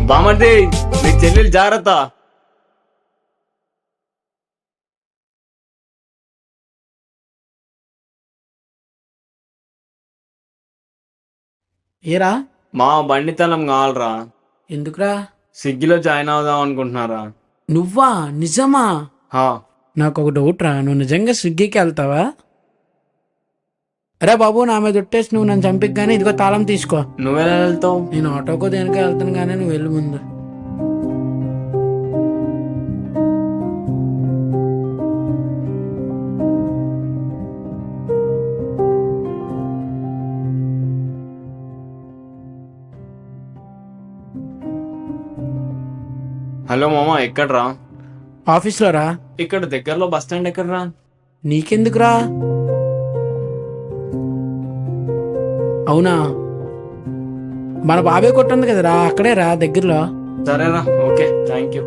బామర్ది నీ చెల్లెలు జాగ్రత్త. ఏరా? మా బండితనం కావాలరా. ఎందుకురా? స్విగ్గీలో జాయిన్ అవుదాం అనుకుంటున్నారా. నువ్వా? నిజమా? హా. నాకు ఒక డౌట్ రా, నువ్వు నిజంగా స్విగ్గీకి వెళ్తావా? అరే బాబు, నా మీద ఒట్టేసి నువ్వు నన్ను చంపిగ్గానే ఇదిగో తాళం తీసుకో. నువ్వెలా వెళ్తావు? నేను ఆటోకో దేనికో వెళ్తాను, కానీ నువ్వు వెళ్ళు ముందు. హలో మామ, ఎక్కడ్రా? ఆఫీస్లో రా. ఇక్కడ దగ్గరలో బస్ స్టాండ్ ఎక్కడ్రా? నీకెందుకురా? అవునా, మన బాబాయ్ కొట్టుంది కదరా, అక్కడే రా దగ్గరలో. సరేరా, ఓకే, థ్యాంక్ యూ.